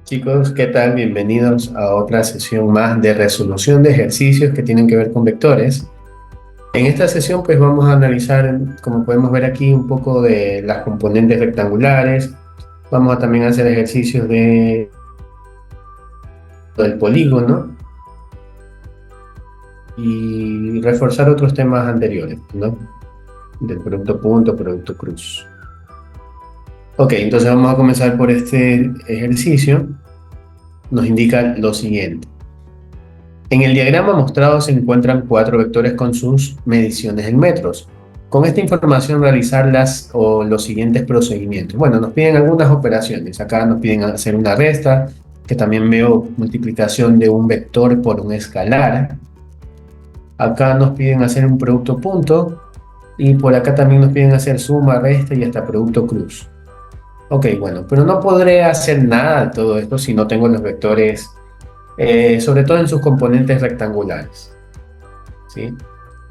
Chicos, ¿qué tal? Bienvenidos a otra sesión más de resolución de ejercicios que tienen que ver con vectores. En esta sesión pues vamos a analizar, como podemos ver aquí, un poco de las componentes rectangulares. Vamos a también hacer ejercicios del polígono y reforzar otros temas anteriores, ¿no? Del producto punto, producto cruz. Ok, entonces vamos a comenzar por este ejercicio. Nos indica lo siguiente. En el diagrama mostrado se encuentran 4 vectores con sus mediciones en metros. Con esta información realizar los siguientes procedimientos. Bueno, nos piden algunas operaciones. Acá nos piden hacer una resta, que también veo multiplicación de un vector por un escalar. Acá nos piden hacer un producto punto y por acá también nos piden hacer suma, resta y hasta producto cruz. Ok, bueno, pero no podré hacer nada de todo esto si no tengo los vectores, sobre todo en sus componentes rectangulares, ¿sí?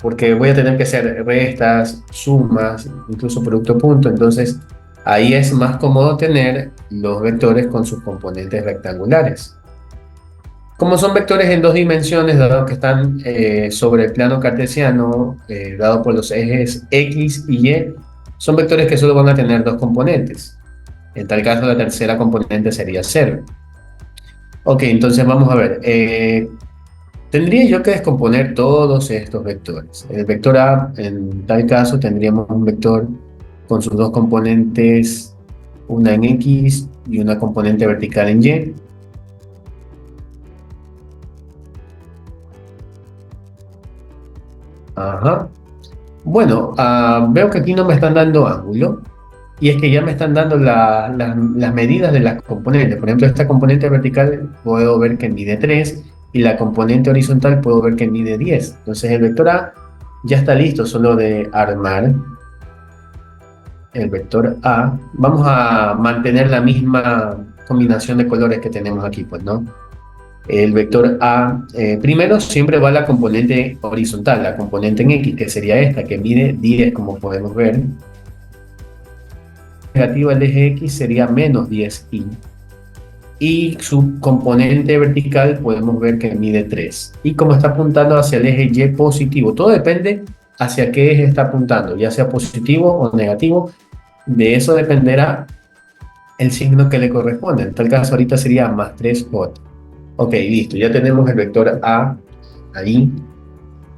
Porque voy a tener que hacer restas, sumas, incluso producto punto, entonces ahí es más cómodo tener los vectores con sus componentes rectangulares. Como son vectores en dos dimensiones, dado que están sobre el plano cartesiano, dado por los ejes X y Y, son vectores que solo van a tener dos componentes. En tal caso, la tercera componente sería cero. Ok, entonces vamos a ver. Tendría yo que descomponer todos estos vectores. El vector A, en tal caso, tendríamos un vector con sus dos componentes, una en X y una componente vertical en Y. Ajá. Bueno, veo que aquí no me están dando ángulo y es que ya me están dando las medidas de las componentes. Por ejemplo, esta componente vertical puedo ver que mide 3 y la componente horizontal puedo ver que mide 10. Entonces el vector A ya está listo, solo de armar el vector A. Vamos a mantener la misma combinación de colores que tenemos aquí, pues, ¿no? El vector A, primero siempre va la componente horizontal, la componente en X, que sería esta, que mide 10, como podemos ver. Negativa al eje X sería menos 10i. Y su componente vertical podemos ver que mide 3. Y como está apuntando hacia el eje Y positivo, todo depende hacia qué eje está apuntando, ya sea positivo o negativo. De eso dependerá el signo que le corresponde. En tal caso, ahorita sería más 3j. Ok, listo, ya tenemos el vector A ahí.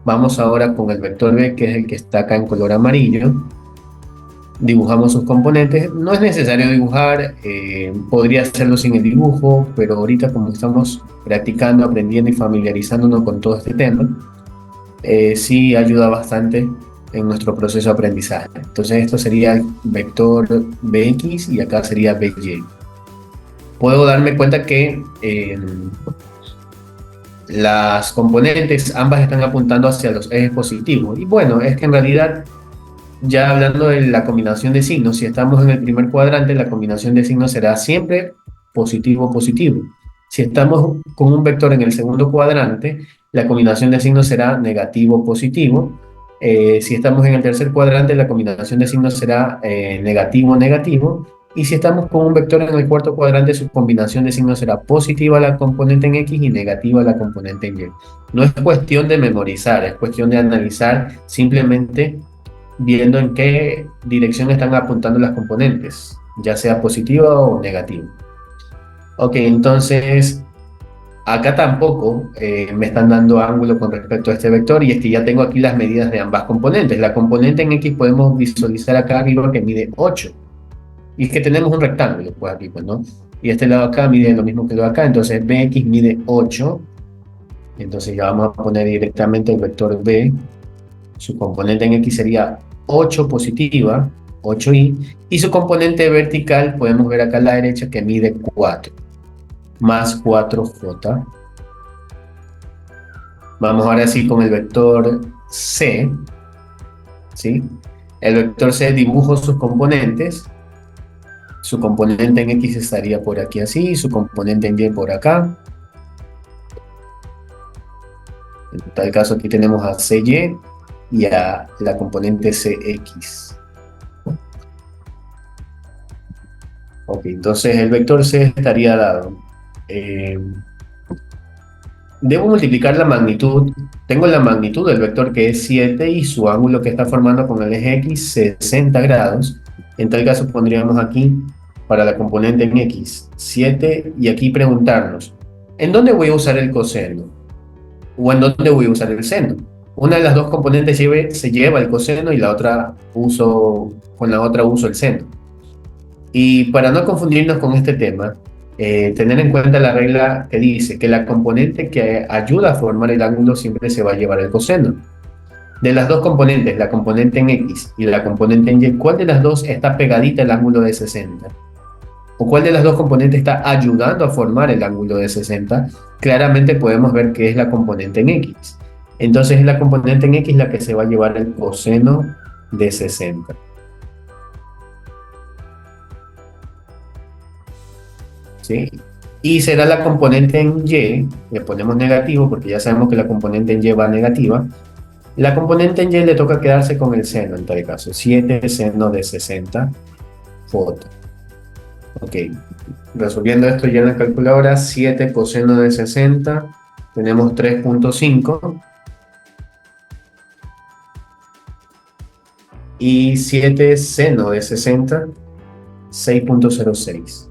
Vamos ahora con el vector B, que es el que está acá en color amarillo. Dibujamos sus componentes. No es necesario dibujar, podría hacerlo sin el dibujo, pero ahorita como estamos practicando, aprendiendo y familiarizándonos con todo este tema, sí ayuda bastante en nuestro proceso de aprendizaje. Entonces esto sería el vector Bx y acá sería By. Puedo darme cuenta que las componentes ambas están apuntando hacia los ejes positivos. Y bueno, es que en realidad, ya hablando de la combinación de signos, si estamos en el primer cuadrante, la combinación de signos será siempre positivo-positivo. Si estamos con un vector en el segundo cuadrante, la combinación de signos será negativo-positivo. Si estamos en el tercer cuadrante, la combinación de signos será negativo-negativo. Y si estamos con un vector en el cuarto cuadrante, su combinación de signos será positiva la componente en X y negativa la componente en Y. No es cuestión de memorizar, es cuestión de analizar simplemente viendo en qué dirección están apuntando las componentes, ya sea positiva o negativa. Ok, entonces acá tampoco me están dando ángulo con respecto a este vector y es que ya tengo aquí las medidas de ambas componentes. La componente en X podemos visualizar acá arriba que mide 8 y es que tenemos un rectángulo pues aquí, pues, ¿no? Y este lado acá mide lo mismo que lo de acá, entonces Bx mide 8, entonces ya vamos a poner directamente el vector B. Su componente en X sería 8 positiva, 8i, y su componente vertical podemos ver acá a la derecha que mide 4, más 4j. Vamos ahora sí con el vector C, ¿sí? El vector C dibujo sus componentes. Su componente en X estaría por aquí así, y su componente en Y por acá. En tal caso aquí tenemos a CY y a la componente CX. Ok, entonces el vector C estaría dado. eh, Debo multiplicar la magnitud. Tengo la magnitud del vector que es 7 y su ángulo que está formando con el eje X 60 grados. En tal caso pondríamos aquí para la componente en X 7 y aquí preguntarnos, ¿en dónde voy a usar el coseno? ¿O en dónde voy a usar el seno? Una de las dos componentes se lleva el coseno y la otra con la otra uso el seno. Y para no confundirnos con este tema, tener en cuenta la regla que dice que la componente que ayuda a formar el ángulo siempre se va a llevar el coseno. De las dos componentes, la componente en X y la componente en Y, ¿cuál de las dos está pegadita al ángulo de 60? ¿O cuál de las dos componentes está ayudando a formar el ángulo de 60? Claramente podemos ver que es la componente en X. Entonces es la componente en X la que se va a llevar el coseno de 60. ¿Sí? Y será la componente en Y, le ponemos negativo porque ya sabemos que la componente en Y va negativa. La componente en Y le toca quedarse con el seno en tal caso, 7 seno de 60 foto. Ok, resolviendo esto ya en la calculadora, 7 coseno de 60, tenemos 3.5 y 7 seno de 60, 6.06.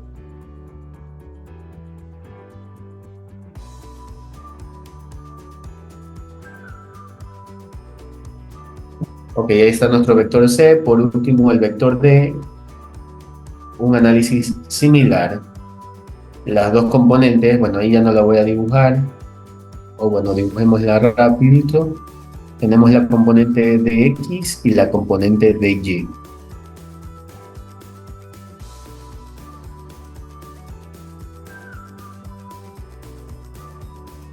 Ok, ahí está nuestro vector C. Por último, el vector D. Un análisis similar. Las dos componentes, bueno, ahí ya no la voy a dibujar. O bueno, dibujémosla rapidito. Tenemos la componente de X y la componente de Y.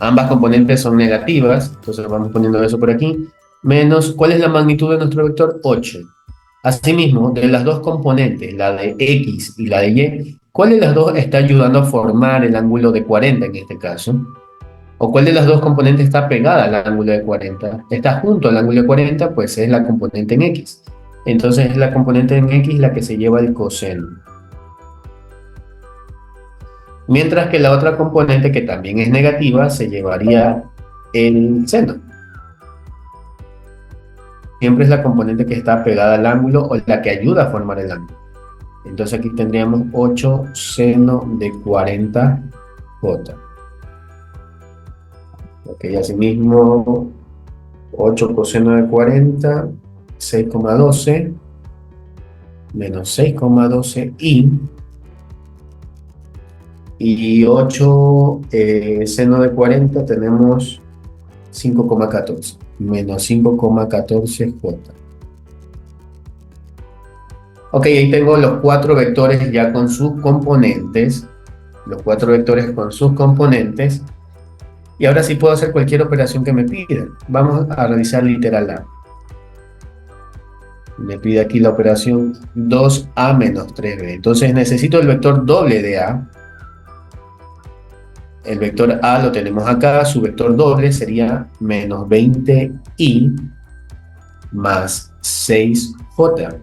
Ambas componentes son negativas, entonces vamos poniendo eso por aquí. Menos, ¿cuál es la magnitud de nuestro vector? 8. Asimismo, de las dos componentes, la de X y la de Y, ¿cuál de las dos está ayudando a formar el ángulo de 40 en este caso? ¿O cuál de las dos componentes está pegada al ángulo de 40? Está junto al ángulo de 40, pues es la componente en X. Entonces es la componente en X la que se lleva el coseno. Mientras que la otra componente, que también es negativa, se llevaría el seno. Siempre es la componente que está pegada al ángulo o la que ayuda a formar el ángulo. Entonces aquí tendríamos 8 seno de 40 j. Ok, asimismo 8 coseno de 40, 6,12 menos 6,12 y 8 seno de 40 tenemos 5,14 menos 5,14 j. Ok, ahí tengo los 4 vectores ya con sus componentes. Los 4 vectores con sus componentes. Y ahora sí puedo hacer cualquier operación que me pidan. Vamos a realizar literal A. Me pide aquí la operación 2A menos 3B. Entonces necesito el vector doble de A. El vector A lo tenemos acá. Su vector doble sería menos 20i más 6j.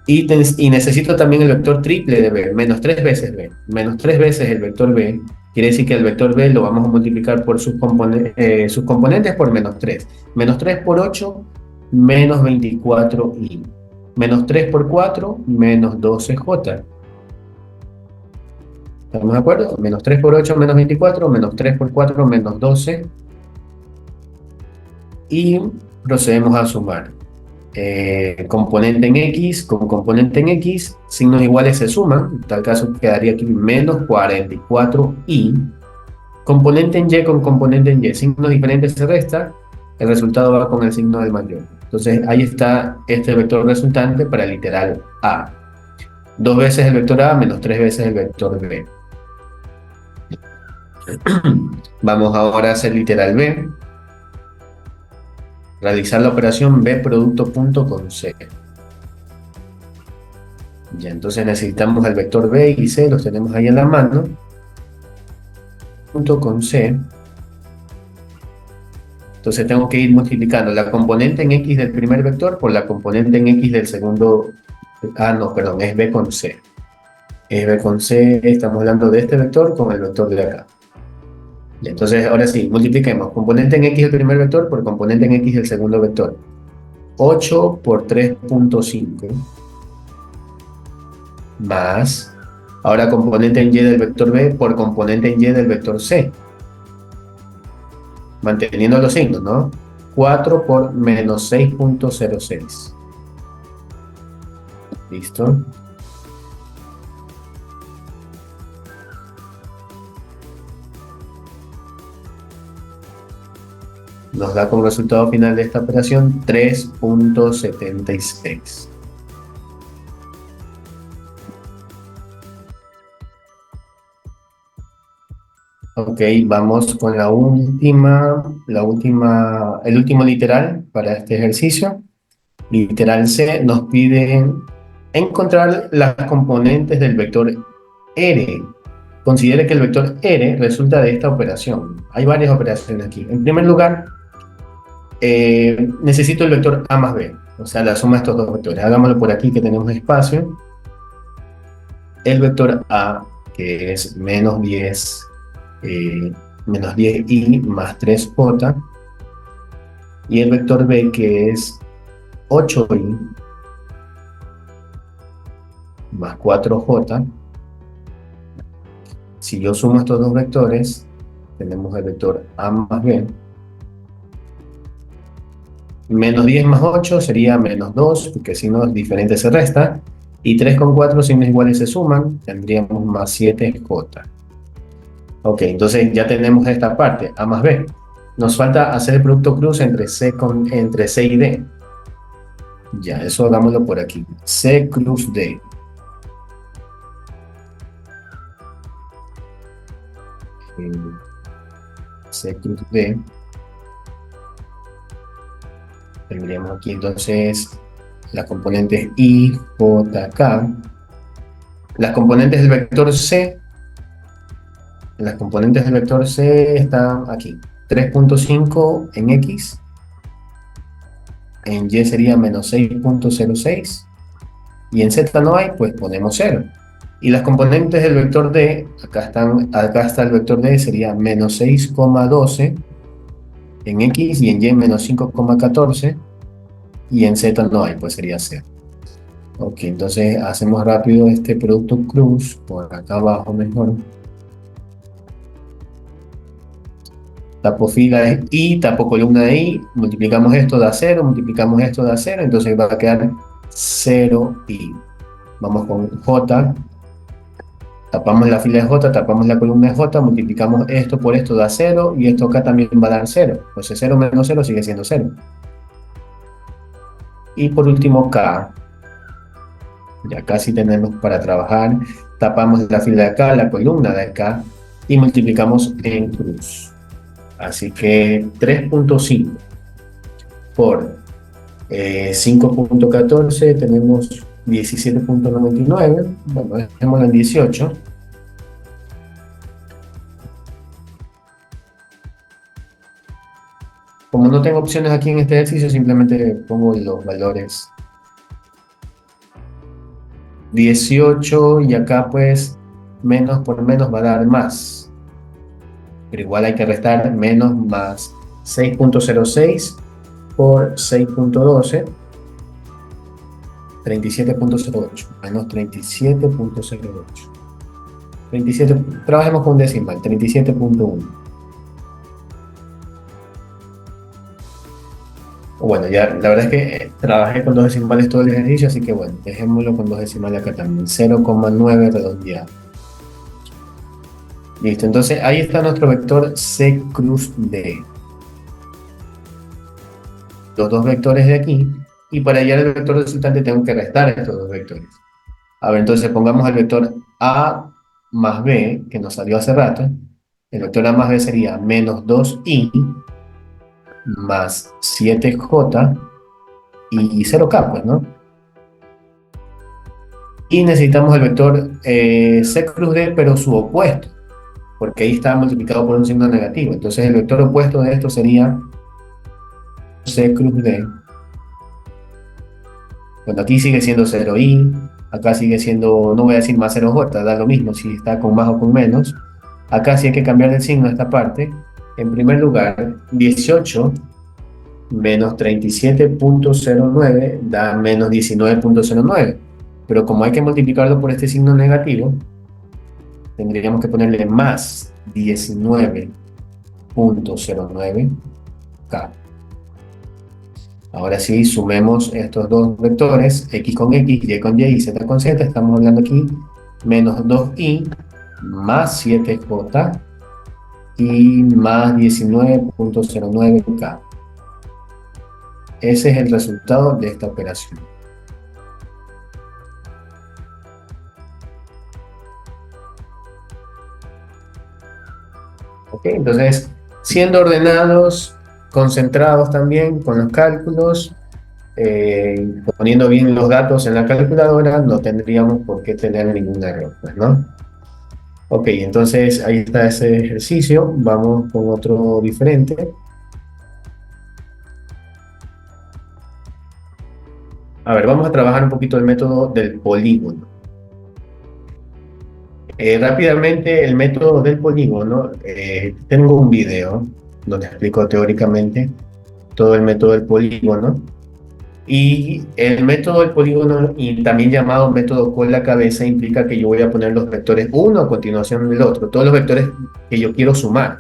Y necesito también el vector triple de B, menos 3 veces B. Menos 3 veces el vector B. Quiere decir que el vector B lo vamos a multiplicar por sus componentes por menos 3. Menos 3 por 8, menos 24i. Menos 3 por 4, menos 12j. ¿Estamos de acuerdo? Menos 3 por 8, menos 24, menos 3 por 4, menos 12. Y procedemos a sumar. Componente en X con componente en X, signos iguales se suman, en tal caso quedaría aquí menos 44i, componente en Y con componente en Y, signos diferentes se resta, el resultado va con el signo del mayor. Entonces ahí está este vector resultante para el literal A. 2 veces el vector A menos 3 veces el vector B. Vamos ahora a hacer literal B. Realizar la operación B producto punto con C. Ya, entonces necesitamos el vector B y C, los tenemos ahí en la mano. Punto con C. Entonces tengo que ir multiplicando la componente en X del primer vector por la componente en X del segundo No, perdón, es b con c. Es b con c, estamos hablando de este vector con el vector de acá. Y entonces, ahora sí, multipliquemos componente en x el primer vector por componente en x el segundo vector. 8 por 3.5 más, ahora componente en y del vector b por componente en y del vector c. Manteniendo los signos, ¿no? 4 por menos 6.06. ¿Listo? Nos da como resultado final de esta operación 3.76. Ok, vamos con el último literal para este ejercicio. Literal C nos pide encontrar las componentes del vector R. Considere que el vector R resulta de esta operación. Hay varias operaciones aquí. En primer lugar, necesito el vector A más B, o sea, la suma de estos dos vectores. Hagámoslo por aquí que tenemos espacio. El vector A, que es menos 10i más 3j, y el vector B, que es 8i más 4j. Si yo sumo estos dos vectores, tenemos el vector A más B. Menos 10 más 8 sería menos 2, porque si no es diferente se resta. Y 3 con 4 signos iguales se suman, tendríamos más 7j. Ok, entonces ya tenemos esta parte, A más B. Nos falta hacer el producto cruz entre C y D. Ya, eso hagámoslo por aquí. C cruz D. C cruz D. Tendríamos aquí entonces las componentes I, J, K. Las componentes del vector C. Las componentes del vector C están aquí. 3.5 en X. En Y sería menos 6.06. Y en Z no hay, pues ponemos 0. Y las componentes del vector D, acá está el vector D, sería menos 6,12 en X, y en Y menos 5,14, y en Z no hay, pues sería 0. Ok, entonces hacemos rápido este producto cruz, por acá abajo mejor. Tapo fila es I, tapo columna de I, multiplicamos esto da 0, multiplicamos esto da 0, entonces va a quedar 0i. Vamos con J, tapamos la fila de J, tapamos la columna de J, multiplicamos esto por esto da 0, y esto acá también va a dar 0. Entonces 0 menos 0 sigue siendo 0. Y por último K. Ya casi tenemos para trabajar. Tapamos la fila de acá, la columna de acá, y multiplicamos en cruz. Así que 3.5 por 5.14 tenemos 17.99. Bueno, dejémoslo en 18. Como no tengo opciones aquí en este ejercicio, simplemente pongo los valores 18, y acá pues menos por menos va a dar más. Pero igual hay que restar menos más 6.06 por 6.12, 37.08, menos 37.08. 37, trabajemos con un decimal, 37.1. Bueno, ya la verdad es que trabajé con dos decimales todo el ejercicio, así que bueno, dejémoslo con dos decimales acá también, 0,9 redondeado. Listo, entonces ahí está nuestro vector C cruz D. Los dos vectores de aquí, y para hallar el vector resultante tengo que restar estos dos vectores. A ver, entonces pongamos el vector A más B, que nos salió hace rato. El vector A más B sería menos 2i más 7j y 0k, pues, ¿no? Y necesitamos el vector C cruz D, pero su opuesto, porque ahí está multiplicado por un signo negativo. Entonces el vector opuesto de esto sería C cruz D Bueno, aquí sigue siendo 0i, acá sigue siendo, no voy a decir más 0j, da lo mismo si está con más o con menos. Acá sí hay que cambiar el signo a esta parte. En primer lugar, 18 menos 37,09 da menos 19,09. Pero como hay que multiplicarlo por este signo negativo, tendríamos que ponerle más 19,09k. Ahora sí, sumemos estos dos vectores, x con x, y con y y z con z. Estamos hablando aquí menos 2i más 7j y más 19,09k. Ese es el resultado de esta operación. ¿Ok? Entonces, siendo ordenados, concentrados también con los cálculos, poniendo bien los datos en la calculadora, no tendríamos por qué tener ningún error, pues, ¿no? Ok, entonces ahí está ese ejercicio. Vamos con otro diferente. A ver, vamos a trabajar un poquito el método del polígono. Rápidamente, el método del polígono, tengo un video donde explico teóricamente todo el método del polígono. Y el método del polígono, y también llamado método con la cabeza, implica que yo voy a poner los vectores uno a continuación del otro, todos los vectores que yo quiero sumar,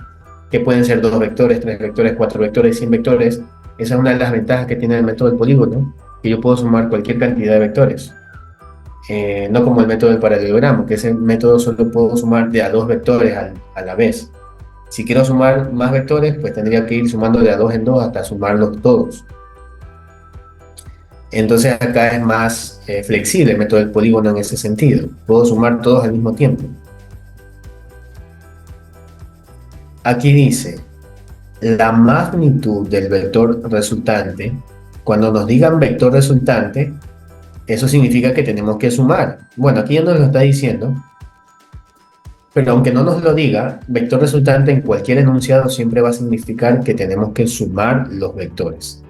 que pueden ser 2 vectores, 3 vectores, 4 vectores, 100 vectores. Esa es una de las ventajas que tiene el método del polígono, que yo puedo sumar cualquier cantidad de vectores. No como el método del paralelogramo, que ese método solo puedo sumar de a 2 vectores a la vez. Si quiero sumar más vectores, pues tendría que ir sumando de a 2 en 2 hasta sumarlos todos. Entonces acá es más flexible el método del polígono en ese sentido. Puedo sumar todos al mismo tiempo. Aquí dice, la magnitud del vector resultante. Cuando nos digan vector resultante, eso significa que tenemos que sumar. Bueno, aquí ya nos lo está diciendo, pero aunque no nos lo diga, vector resultante en cualquier enunciado siempre va a significar que tenemos que sumar los vectores.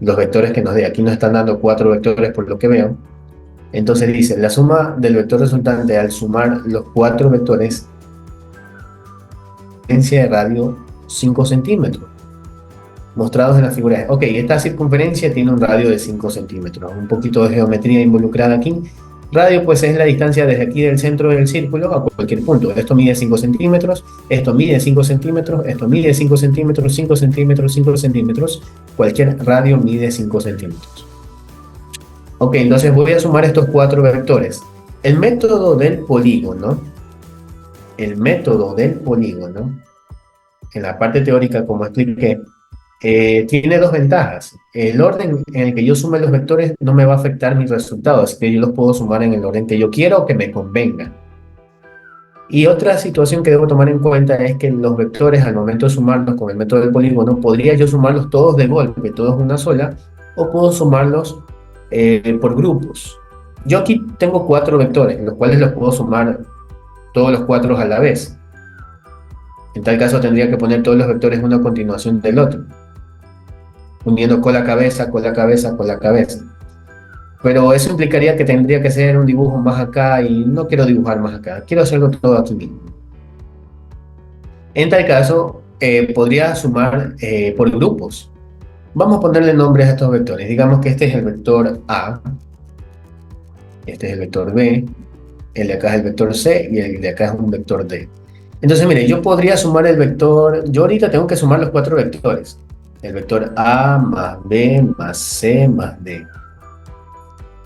Los vectores que nos dé. Aquí nos están dando 4 vectores por lo que veo. Entonces dice, la suma del vector resultante al sumar los 4 vectores, de radio 5 centímetros, mostrados en la figura. Ok, esta circunferencia tiene un radio de 5 centímetros. Un poquito de geometría involucrada aquí. Radio pues es la distancia desde aquí del centro del círculo a cualquier punto. Esto mide 5 centímetros, esto mide 5 centímetros, esto mide 5 centímetros, 5 centímetros, 5 centímetros. Cualquier radio mide 5 centímetros. Ok, entonces voy a sumar estos 4 vectores. El método del polígono, en la parte teórica, como expliqué, tiene 2 ventajas. El orden en el que yo sume los vectores no me va a afectar mis resultados, así que yo los puedo sumar en el orden que yo quiero o que me convenga. Y otra situación que debo tomar en cuenta es que los vectores, al momento de sumarlos con el método del polígono, podría yo sumarlos todos de golpe, todos una sola, o puedo sumarlos por grupos. Yo aquí tengo 4 vectores, los cuales los puedo sumar todos los 4 a la vez. En tal caso tendría que poner todos los vectores uno a continuación del otro, uniendo con la cabeza, con la cabeza, con la cabeza. Pero eso implicaría que tendría que hacer un dibujo más acá y no quiero dibujar más acá, quiero hacerlo todo aquí mismo. En tal caso, podría sumar por grupos. Vamos a ponerle nombres a estos vectores. Digamos que este es el vector A, este es el vector B, el de acá es el vector C y el de acá es un vector D. Entonces, mire, yo podría sumar el vector, yo ahorita tengo que sumar los 4 vectores. El vector A más B más C más D.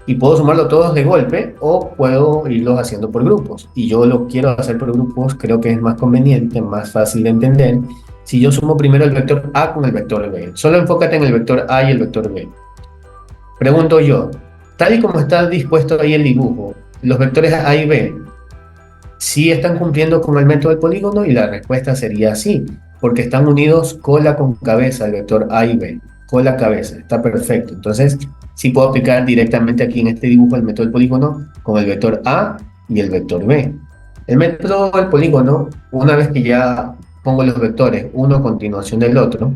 Y puedo sumarlo todos de golpe o puedo irlos haciendo por grupos. Y yo lo quiero hacer por grupos, creo que es más conveniente, más fácil de entender. Si yo sumo primero el vector A con el vector B. Solo enfócate en el vector A y el vector B. Pregunto yo, tal y como está dispuesto ahí el dibujo, los vectores A y B, ¿sí están cumpliendo con el método del polígono? Y la respuesta sería sí, porque están unidos cola con cabeza, el vector A y B. Cola, cabeza, está perfecto. Entonces, sí puedo aplicar directamente aquí en este dibujo el método del polígono con el vector A y el vector B. El método del polígono, una vez que ya pongo los vectores uno a continuación del otro,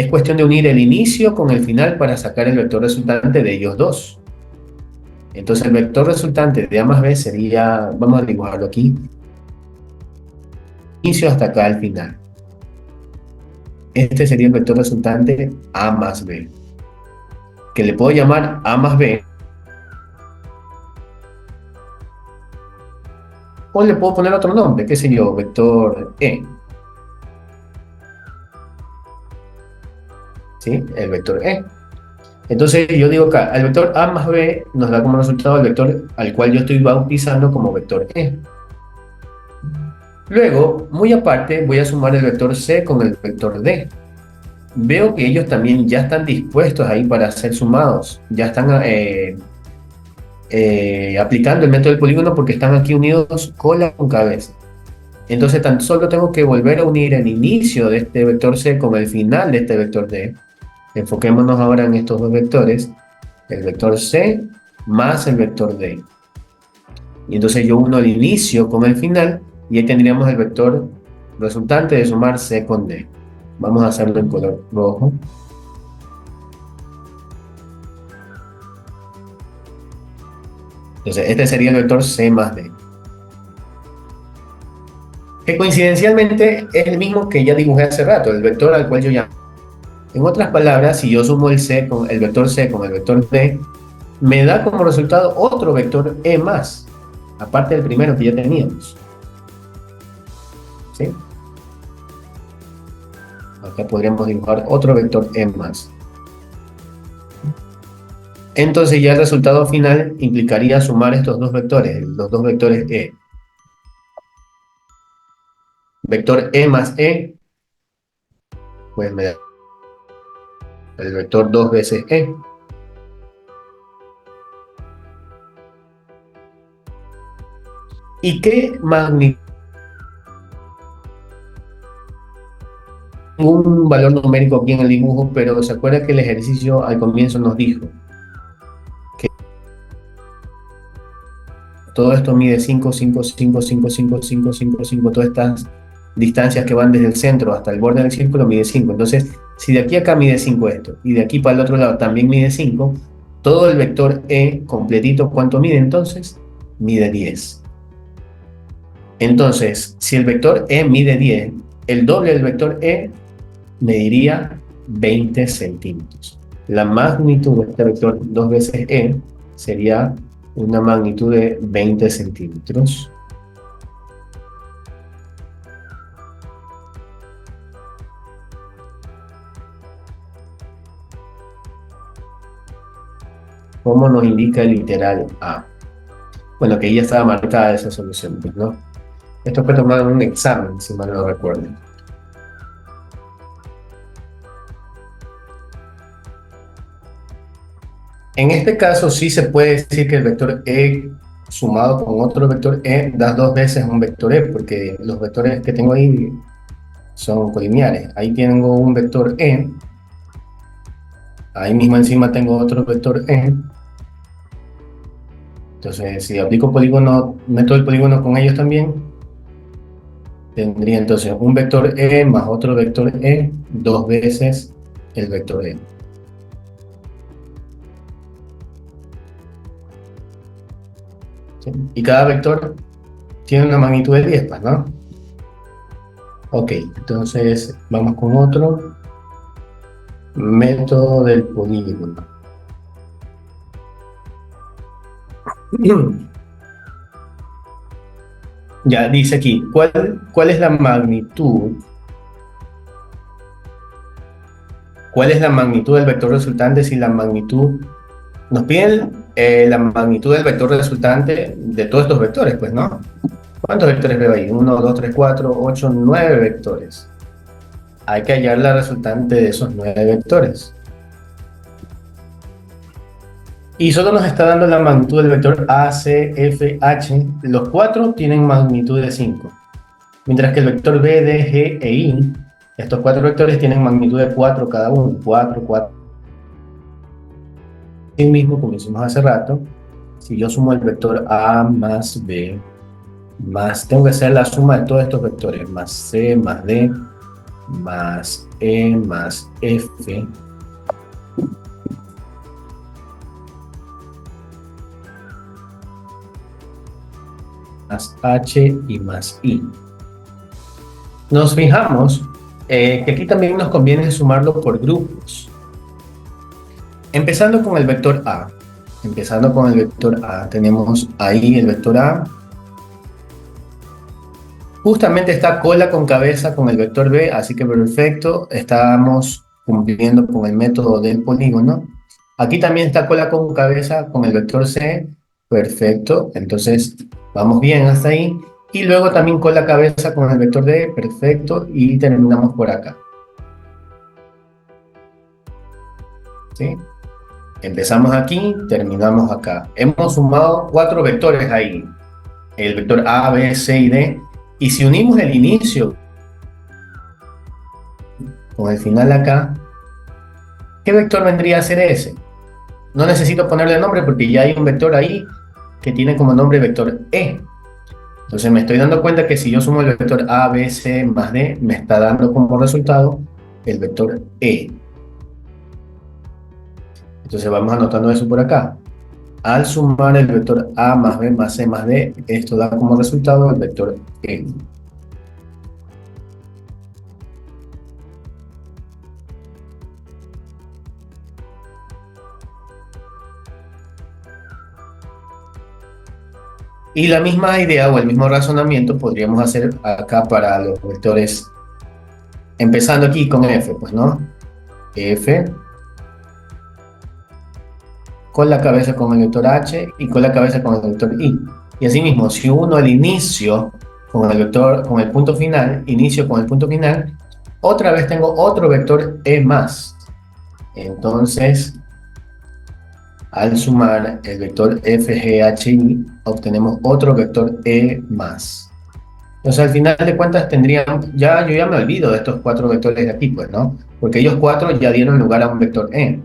es cuestión de unir el inicio con el final para sacar el vector resultante de ellos dos. Entonces el vector resultante de A más B sería, vamos a dibujarlo aquí, inicio hasta acá al final. Este sería el vector resultante A más B, que le puedo llamar A más B, o le puedo poner otro nombre, qué sé yo, vector E. ¿Sí? El vector E. Entonces yo digo acá, el vector A más B nos da como resultado el vector al cual yo estoy bautizando como vector E. Luego, muy aparte, voy a sumar el vector C con el vector D. Veo que ellos también ya están dispuestos ahí para ser sumados. Ya están aplicando el método del polígono porque están aquí unidos cola con cabeza. Entonces tan solo tengo que volver a unir el inicio de este vector C con el final de este vector D. Enfoquémonos ahora en estos dos vectores, el vector C más el vector D. Y entonces yo uno el inicio con el final y ahí tendríamos el vector resultante de sumar C con D. Vamos a hacerlo en color rojo. Entonces este sería el vector C más D, que coincidencialmente es el mismo que ya dibujé hace rato, el vector al cual yo llamo. En otras palabras, si yo sumo el vector C con el vector D, me da como resultado otro vector E más, aparte del primero que ya teníamos. ¿Sí? Acá podríamos dibujar otro vector E más. Entonces ya el resultado final implicaría sumar estos dos vectores, los dos vectores E. Vector E más E, pues me da el vector 2 veces E. ¿Y qué magnitud? Un valor numérico aquí en el dibujo, pero se acuerda que el ejercicio al comienzo nos dijo que todo esto mide 5, 5, 5, 5, 5, 5, 5, 5, todas estas distancias que van desde el centro hasta el borde del círculo mide 5. Entonces, si de aquí a acá mide 5 esto, y de aquí para el otro lado también mide 5, todo el vector E completito, ¿cuánto mide entonces? Mide 10. Entonces, si el vector E mide 10, el doble del vector E mediría 20 centímetros. La magnitud de este vector 2 veces E sería una magnitud de 20 centímetros. ¿Cómo nos indica el literal A? Bueno, que ya estaba marcada esa solución, ¿no? Esto fue tomado en un examen, si mal no recuerdo. En este caso sí se puede decir que el vector E sumado con otro vector E da dos veces un vector E, porque los vectores que tengo ahí son colineares. Ahí tengo un vector E, ahí mismo encima tengo otro vector E. Entonces, si aplico polígono, método del polígono con ellos también, tendría entonces un vector E más otro vector E, dos veces el vector E. ¿Sí? Y cada vector tiene una magnitud de 10, pues, ¿no? Ok, entonces vamos con otro. Método del polígono. Ya, dice aquí, ¿cuál es la magnitud? ¿Cuál es la magnitud del vector resultante si la magnitud... Nos piden la magnitud del vector resultante de todos estos vectores, pues, ¿no? ¿Cuántos vectores veo ahí? 1, 2, 3, 4, 8, 9 vectores. Hay que hallar la resultante de esos 9 vectores. Y solo nos está dando la magnitud del vector A, C, F, H. Los 4 tienen magnitud de 5. Mientras que el vector B, D, G e I, estos 4 vectores tienen magnitud de 4 cada uno. 4, 4. Así mismo, como hicimos hace rato, si yo sumo el vector A más B, más, tengo que hacer la suma de todos estos vectores, más C, más D, más E más F más H y más I. Nos fijamos que aquí también nos conviene sumarlo por grupos. Empezando con el vector A. Tenemos ahí el vector A. Justamente está cola con cabeza con el vector B, así que perfecto. Estamos cumpliendo con el método del polígono. Aquí también está cola con cabeza con el vector C. Perfecto. Entonces, vamos bien hasta ahí. Y luego también cola cabeza con el vector D. Perfecto. Y terminamos por acá. ¿Sí? Empezamos aquí, terminamos acá. Hemos sumado 4 vectores ahí. El vector A, B, C y D. Y si unimos el inicio con el final acá, ¿qué vector vendría a ser ese? No necesito ponerle nombre porque ya hay un vector ahí que tiene como nombre vector E. Entonces me estoy dando cuenta que si yo sumo el vector A, B, C más D, me está dando como resultado el vector E. Entonces vamos anotando eso por acá. Al sumar el vector A más B más C más D, esto da como resultado el vector E. Y la misma idea o el mismo razonamiento podríamos hacer acá para los vectores, empezando aquí con F, pues, ¿no? F con la cabeza con el vector H y con la cabeza con el vector I. Y asimismo, si uno el inicio con el vector, con el punto final, inicio con el punto final, otra vez tengo otro vector E más. Entonces, al sumar el vector FGHI, obtenemos otro vector E más. Entonces, al final de cuentas, tendríamos, yo ya me olvido de estos 4 vectores de aquí, pues, ¿no? Porque ellos 4 ya dieron lugar a un vector E.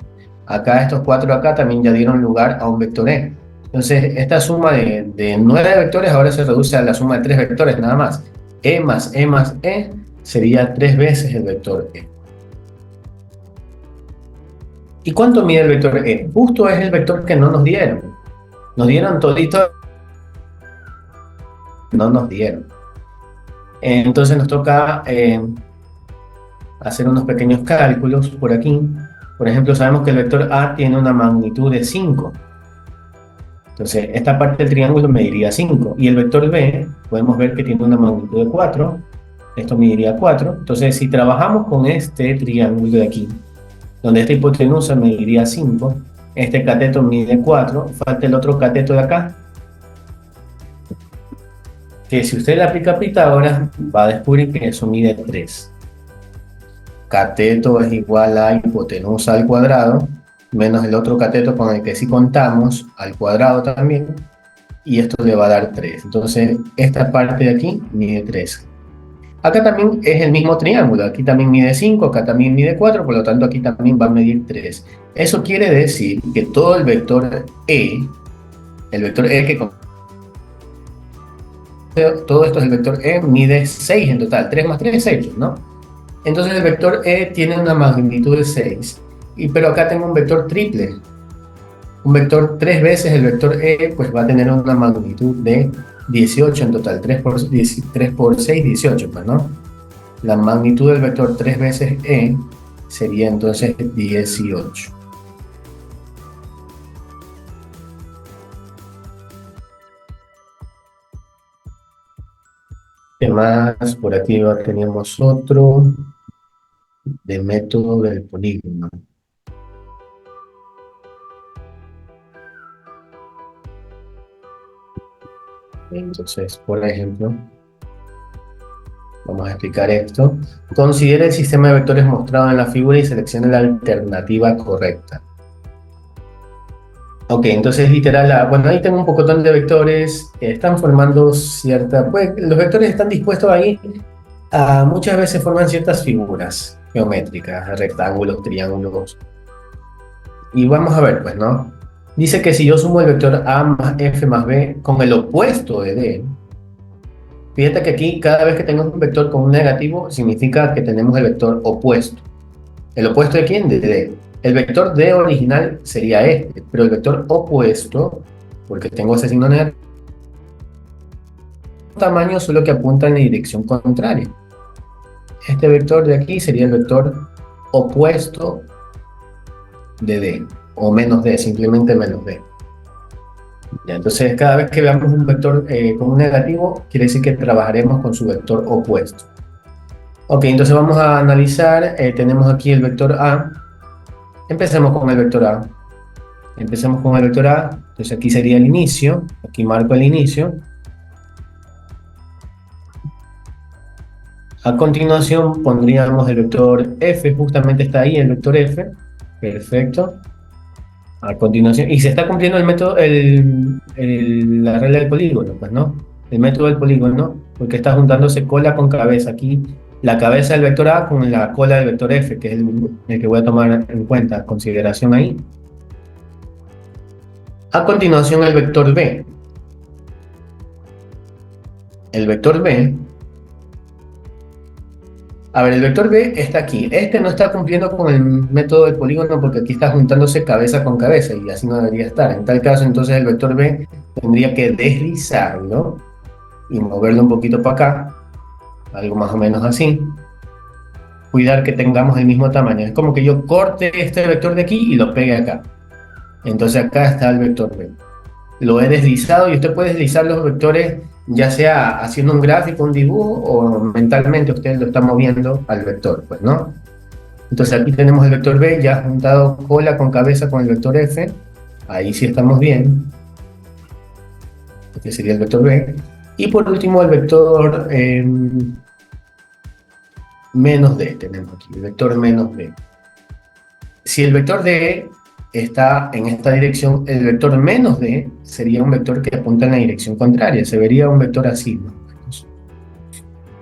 Acá, estos 4 acá también ya dieron lugar a un vector E. Entonces, esta suma de 9 vectores ahora se reduce a la suma de 3 vectores nada más. E más E más E sería 3 veces el vector E. ¿Y cuánto mide el vector E? Justo es el vector que no nos dieron. Nos dieron todito, no nos dieron. Entonces nos toca hacer unos pequeños cálculos por aquí. Por ejemplo, sabemos que el vector A tiene una magnitud de 5. Entonces, esta parte del triángulo mediría 5. Y el vector B, podemos ver que tiene una magnitud de 4. Esto mediría 4. Entonces, si trabajamos con este triángulo de aquí, donde esta hipotenusa mediría 5, este cateto mide 4, falta el otro cateto de acá, que si usted le aplica Pitágoras, va a descubrir que eso mide 3. Cateto es igual a hipotenusa al cuadrado, menos el otro cateto con el que sí contamos, al cuadrado también, y esto le va a dar 3. Entonces, esta parte de aquí mide 3. Acá también es el mismo triángulo, aquí también mide 5, acá también mide 4, por lo tanto aquí también va a medir 3. Eso quiere decir que todo el vector E que todo esto es el vector E, mide 6 en total, 3 más 3 es 6, ¿no? Entonces el vector E tiene una magnitud de 6, pero acá tengo un vector triple. Un vector 3 veces el vector E, pues va a tener una magnitud de 18 en total, 3 por 6, 18, pues, ¿no? La magnitud del vector 3 veces E sería entonces 18. ¿Qué más? Por aquí tenemos otro de método del polígono. Entonces, por ejemplo, vamos a explicar esto. Considere el sistema de vectores mostrado en la figura y seleccione la alternativa correcta. Ok, entonces literal, bueno, ahí tengo un pocotón de vectores que están formando cierta, pues los vectores están dispuestos ahí, muchas veces forman ciertas figuras geométricas, rectángulos, triángulos. Y vamos a ver, pues, ¿no? Dice que si yo sumo el vector A más F más B con el opuesto de D, Fíjate que aquí cada vez que tenemos un vector con un negativo significa que tenemos el vector opuesto. ¿El opuesto de quién? De D. El vector D original sería este, pero el vector opuesto, porque tengo ese signo negativo, tamaño solo que apunta en la dirección contraria. Este vector de aquí sería el vector opuesto de D, o menos D, simplemente menos D. Ya, entonces, cada vez que veamos un vector con un negativo, quiere decir que trabajaremos con su vector opuesto. Ok, entonces vamos a analizar, tenemos aquí el vector A. Empecemos con el vector A. Empecemos con el vector A, entonces aquí sería el inicio, aquí marco el inicio. A continuación pondríamos el vector F, justamente está ahí el vector F, perfecto. A continuación, y se está cumpliendo el método, la regla del polígono, pues, ¿no? El método del polígono, porque está juntándose cola con cabeza. Aquí la cabeza del vector A con la cola del vector F, que es el que voy a tomar en cuenta, consideración ahí. A continuación el vector B. El vector B. A ver, el vector B está aquí. Este no está cumpliendo con el método del polígono porque aquí está juntándose cabeza con cabeza y así no debería estar. En tal caso, entonces el vector B tendría que deslizarlo y moverlo un poquito para acá, algo más o menos así. Cuidar que tengamos el mismo tamaño. Es como que yo corte este vector de aquí y lo pegue acá. Entonces acá está el vector B. Lo he deslizado y usted puede deslizar los vectores ya sea haciendo un gráfico, un dibujo o mentalmente usted lo está moviendo al vector, pues, ¿no? Entonces aquí tenemos el vector B ya juntado cola con cabeza con el vector F. Ahí sí estamos bien. Este sería el vector B. Y por último el vector menos D tenemos aquí, el vector menos D. Si el vector D está en esta dirección, el vector menos D sería un vector que apunta en la dirección contraria, se vería un vector así, ¿no?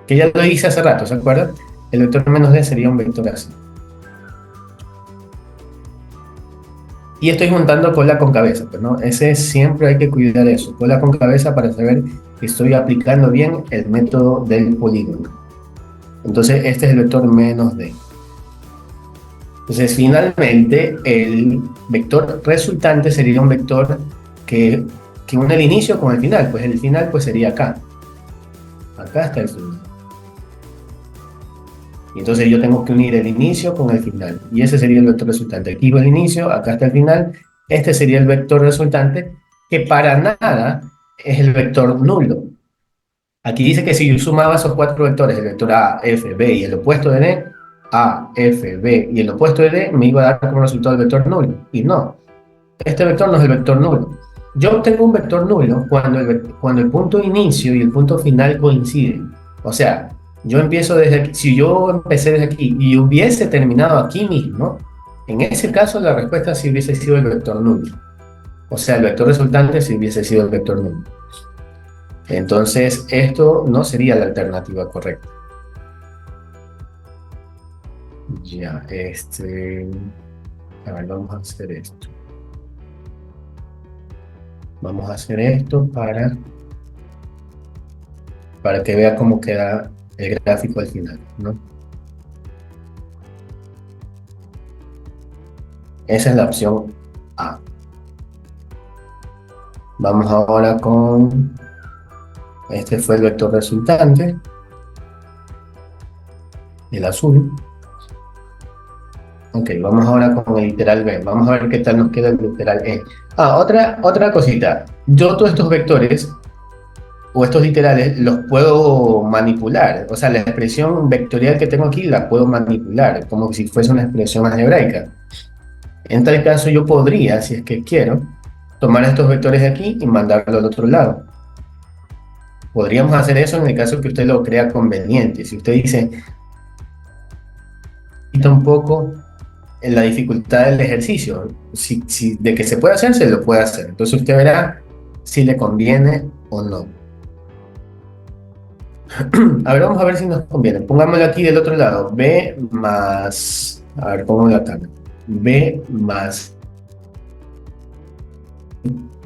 Que ya lo hice hace rato, ¿se acuerdan? El vector menos D sería un vector así. Y estoy juntando cola con cabeza, pues, ¿no? Ese siempre hay que cuidar eso, cola con cabeza para saber que estoy aplicando bien el método del polígono. Entonces este es el vector menos D. Entonces, finalmente, el vector resultante sería un vector que une el inicio con el final. Pues el final pues, sería acá. Acá está el final. Y entonces yo tengo que unir el inicio con el final. Y ese sería el vector resultante. Aquí va el inicio, acá está el final. Este sería el vector resultante, que para nada es el vector nulo. Aquí dice que si yo sumaba esos cuatro vectores, el vector A, F, B y el opuesto de D, A, F, B y el opuesto de D, me iba a dar como resultado el vector nulo. Y no, este vector no es el vector nulo. Yo obtengo un vector nulo cuando el punto inicio y el punto final coinciden. O sea, yo empiezo desde aquí, si yo empecé desde aquí y hubiese terminado aquí mismo, en ese caso la respuesta sí hubiese sido el vector nulo. O sea, el vector resultante sí hubiese sido el vector nulo. Entonces, esto no sería la alternativa correcta. Ya, a ver, vamos a hacer esto. Vamos a hacer esto para que vea cómo queda el gráfico al final, ¿no? Esa es la opción A. Vamos ahora con... Este fue el vector resultante, el azul. Ok, vamos ahora con el literal B. Vamos a ver qué tal nos queda el literal E. Otra cosita. Yo todos estos vectores o estos literales los puedo manipular. O sea, la expresión vectorial que tengo aquí la puedo manipular, como si fuese una expresión algebraica. En tal caso yo podría, si es que quiero, tomar estos vectores de aquí y mandarlo al otro lado. Podríamos hacer eso en el caso que usted lo crea conveniente. Si usted dice, un poco en la dificultad del ejercicio, de que se puede hacer, se lo puede hacer. Entonces usted verá si le conviene o no. A ver, vamos a ver si nos conviene. Pongámoslo aquí del otro lado. B más... A ver, pongámoslo acá. B más...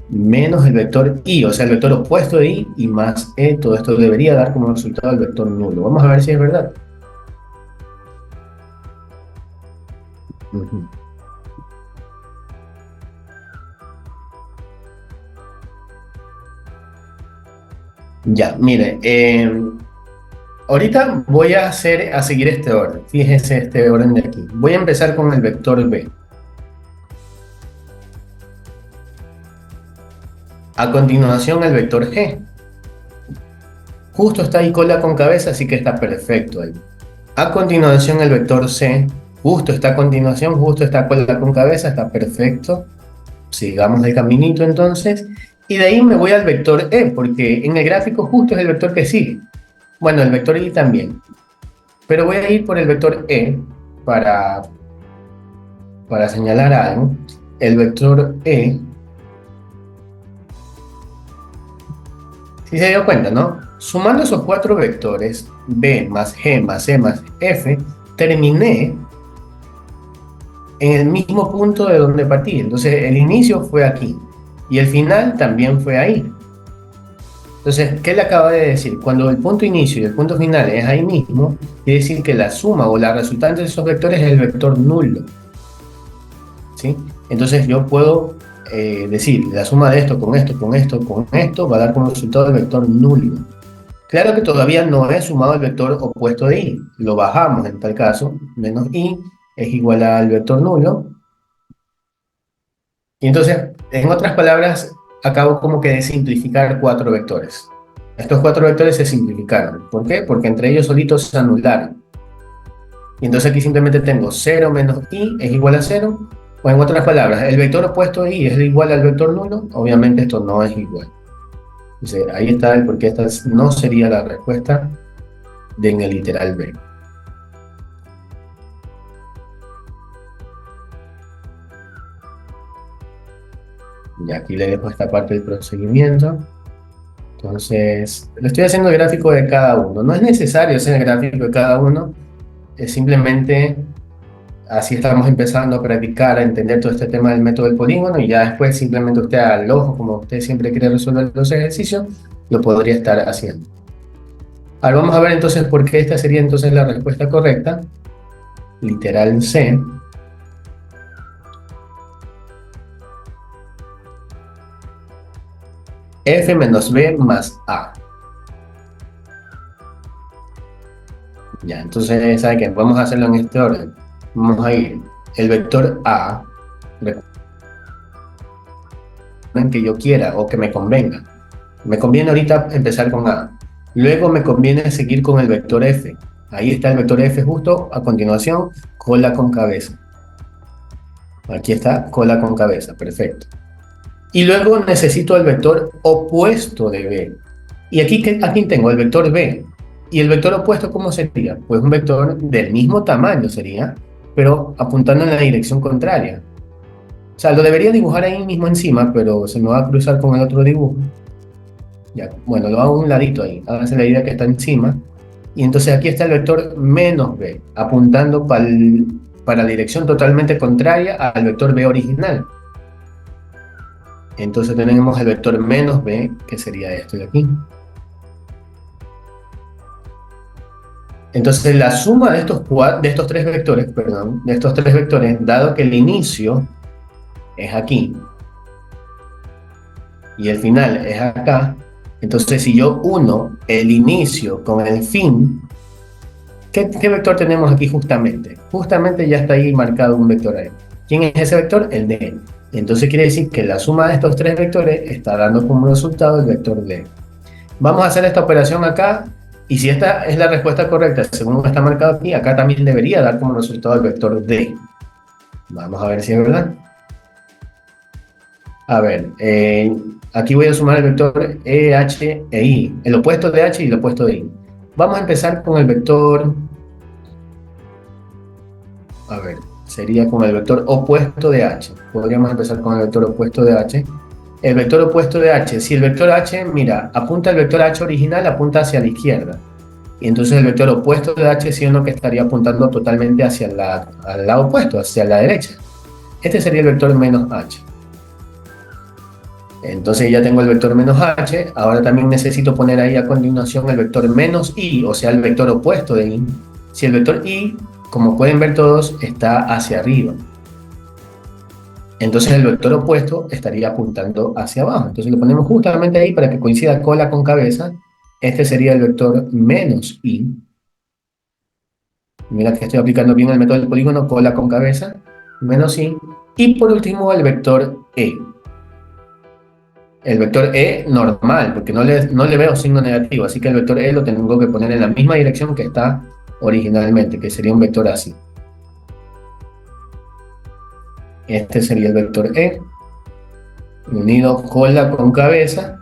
menos el vector y, o sea, el vector opuesto de y más e, todo esto debería dar como resultado el vector nulo. Vamos a ver si es verdad. Ujú. Ya, mire, ahorita voy a seguir este orden. Fíjese este orden de aquí. Voy a empezar con el vector b. A continuación el vector g. Justo está ahí cola con cabeza, así que está perfecto ahí. A continuación el vector c. Justo está a continuación, justo está cola con cabeza, está perfecto. Sigamos el caminito entonces. Y de ahí me voy al vector e, porque en el gráfico justo es el vector que sigue. Bueno, el vector y también. Pero voy a ir por el vector e para, para señalar algo. El vector e, si se dio cuenta, ¿no? Sumando esos cuatro vectores, b más g más e más f, terminé en el mismo punto de donde partí. Entonces el inicio fue aquí y el final también fue ahí. Entonces, ¿qué le acaba de decir? Cuando el punto inicio y el punto final es ahí mismo, quiere decir que la suma o la resultante de esos vectores es el vector nulo. ¿Sí? Entonces yo puedo decir, la suma de esto con esto, con esto, con esto, va a dar como resultado el vector nulo. Claro que todavía no he sumado el vector opuesto de y. Lo bajamos en tal caso, menos y es igual al vector nulo. Y entonces, en otras palabras, acabo como que de simplificar cuatro vectores. Estos cuatro vectores se simplificaron. ¿Por qué? Porque entre ellos solitos se anularon. Y entonces aquí simplemente tengo 0 menos i es igual a 0. O en otras palabras, el vector opuesto de i es igual al vector nulo. Obviamente esto no es igual. Entonces ahí está el por qué esta no sería la respuesta en el literal B. Y aquí le dejo esta parte del procedimiento. Entonces, le estoy haciendo el gráfico de cada uno. No es necesario hacer el gráfico de cada uno. Es simplemente así estamos empezando a practicar, a entender todo este tema del método del polígono y ya después simplemente usted al ojo, como usted siempre quiere resolver los ejercicios, lo podría estar haciendo. Ahora vamos a ver entonces por qué esta sería entonces la respuesta correcta. Literal C. F menos B más A. Ya, entonces, ¿sabe qué? Vamos a hacerlo en este orden. Vamos a ir el vector A, que yo quiera o que me convenga. Me conviene ahorita empezar con A. Luego me conviene seguir con el vector F. Ahí está el vector F justo a continuación, cola con cabeza. Aquí está, cola con cabeza, perfecto. Y luego necesito el vector opuesto de B. Y aquí tengo el vector B. ¿Y el vector opuesto cómo sería? Pues un vector del mismo tamaño sería, pero apuntando en la dirección contraria. O sea, lo debería dibujar ahí mismo encima, pero se me va a cruzar con el otro dibujo. Ya, bueno, lo hago a un ladito ahí. Háganse la idea que está encima. Y entonces aquí está el vector menos B, apuntando para la dirección totalmente contraria al vector B original. Entonces tenemos el vector menos B, que sería esto de aquí. Entonces la suma de estos tres vectores, dado que el inicio es aquí y el final es acá, entonces si yo uno el inicio con el fin, ¿qué vector tenemos aquí justamente? Justamente ya está ahí marcado un vector ahí. ¿Quién es ese vector? El D. Entonces quiere decir que la suma de estos tres vectores está dando como resultado el vector D. Vamos a hacer esta operación acá, y si esta es la respuesta correcta, según está marcado aquí, acá también debería dar como resultado el vector D. Vamos a ver si es verdad. A ver, aquí voy a sumar el vector E, H e I, el opuesto de H y el opuesto de I. Vamos a empezar con el vector, a ver, sería con el vector opuesto de H. Podríamos empezar con el vector opuesto de H. El vector opuesto de H, si el vector H, mira, apunta el vector H original, apunta hacia la izquierda. Y entonces el vector opuesto de H sí uno que estaría apuntando totalmente hacia al lado opuesto, hacia la derecha. Este sería el vector menos H. Entonces ya tengo el vector menos h, ahora también necesito poner ahí a continuación el vector menos y, o sea, el vector opuesto de y. Si el vector y, como pueden ver todos, está hacia arriba, entonces el vector opuesto estaría apuntando hacia abajo. Entonces lo ponemos justamente ahí para que coincida cola con cabeza. Este sería el vector menos i. Mira que estoy aplicando bien el método del polígono, cola con cabeza, menos i. Y por último el vector e. El vector e normal, porque no le veo signo negativo, así que el vector e lo tengo que poner en la misma dirección que está originalmente, que sería un vector así. Este sería el vector e, unido cola con cabeza.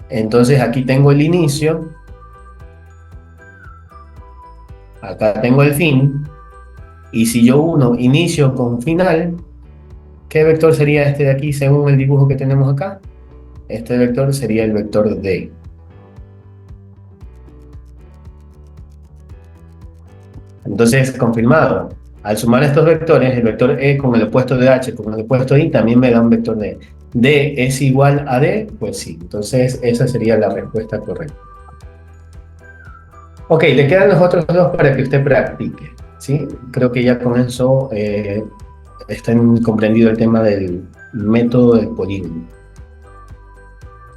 Entonces aquí tengo el inicio, acá tengo el fin, y si yo uno inicio con final, ¿qué vector sería este de aquí según el dibujo que tenemos acá? Este vector sería el vector D. Entonces, confirmado. Al sumar estos vectores, el vector E con el opuesto de H con el opuesto I también me da un vector D. ¿D es igual a D? Pues sí. Entonces, esa sería la respuesta correcta. Ok, le quedan los otros dos para que usted practique, ¿sí? Creo que ya con eso está comprendido el tema del método del polígono.